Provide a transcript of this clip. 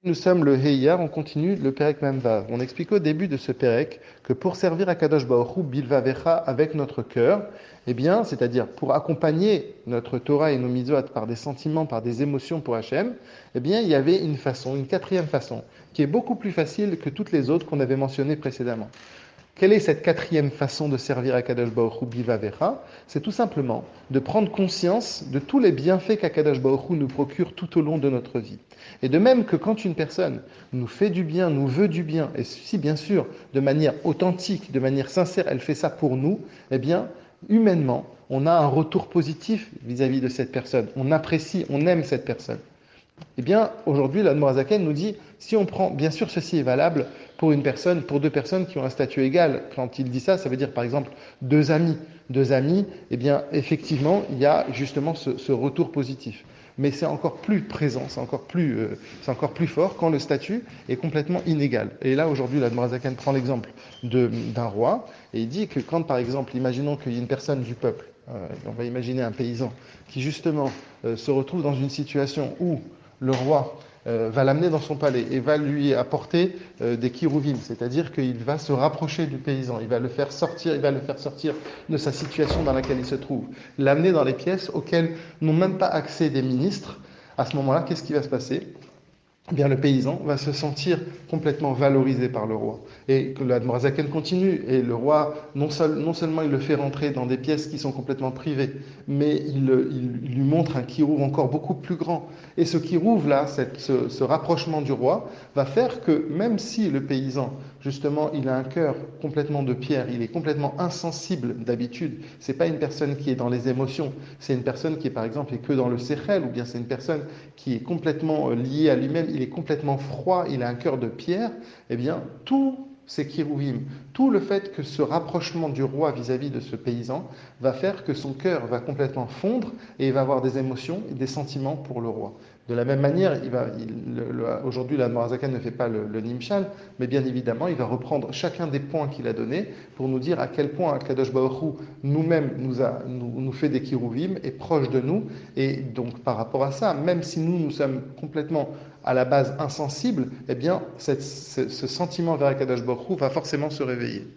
Nous sommes le Heiyar, on continue le Perek Memvav. On explique au début de ce Perek que pour servir à Kadosh Baruch Hu Bilvavecha avec notre cœur, eh bien, c'est-à-dire pour accompagner notre Torah et nos mitzvot par des sentiments, par des émotions pour Hachem, eh bien, il y avait une façon, une quatrième façon, qui est beaucoup plus facile que toutes les autres qu'on avait mentionnées précédemment. Quelle est cette quatrième façon de servir à Kadosh Baruch Hu Bivavecha? C'est tout simplement de prendre conscience de tous les bienfaits qu'Akadosh Baruch Hu nous procure tout au long de notre vie. Et de même que quand une personne nous fait du bien, nous veut du bien, et si bien sûr de manière authentique, de manière sincère, elle fait ça pour nous, eh bien, humainement, on a un retour positif vis-à-vis de cette personne. On apprécie, on aime cette personne. Eh bien, aujourd'hui, l'Admorazaken nous dit, si on prend, bien sûr, ceci est valable pour une personne, pour deux personnes qui ont un statut égal. Quand il dit ça, ça veut dire, par exemple, deux amis. Deux amis, eh bien, effectivement, il y a justement ce retour positif. Mais c'est encore plus présent, c'est encore plus fort quand le statut est complètement inégal. Et là, aujourd'hui, l'Admorazaken prend l'exemple d'un roi, et il dit que quand, par exemple, imaginons qu'il y ait une personne du peuple, on va imaginer un paysan, qui justement se retrouve dans une situation où le roi va l'amener dans son palais et va lui apporter des kirouvim, c'est-à-dire qu'il va se rapprocher du paysan, il va le faire sortir de sa situation dans laquelle il se trouve, l'amener dans les pièces auxquelles n'ont même pas accès des ministres. À ce moment-là, qu'est-ce qui va se passer? Eh bien, le paysan va se sentir complètement valorisé par le roi. Et que l'Admorazaken continue, et le roi, non seulement il le fait rentrer dans des pièces qui sont complètement privées, mais il lui montre un kirouv encore beaucoup plus grand. Et ce kirouv-là, ce rapprochement du roi, va faire que même si le paysan, justement, il a un cœur complètement de pierre, il est complètement insensible d'habitude, c'est pas une personne qui est dans les émotions, c'est une personne qui est par exemple est que dans le séchel, ou bien c'est une personne qui est complètement lié à lui-même, il est complètement froid, il a un cœur de pierre, eh bien, tous ces kérouvim, tout le fait que ce rapprochement du roi vis-à-vis de ce paysan va faire que son cœur va complètement fondre et il va avoir des émotions et des sentiments pour le roi. De la même manière, aujourd'hui, la Morazakan ne fait pas le Nimshal, mais bien évidemment, il va reprendre chacun des points qu'il a donnés pour nous dire à quel point Kadosh Baruch Hu nous-mêmes nous fait des kirouvim, est proche de nous, et donc par rapport à ça, même si nous sommes complètement à la base insensibles, eh bien ce sentiment vers Kadosh Baruch Hu va forcément se réveiller.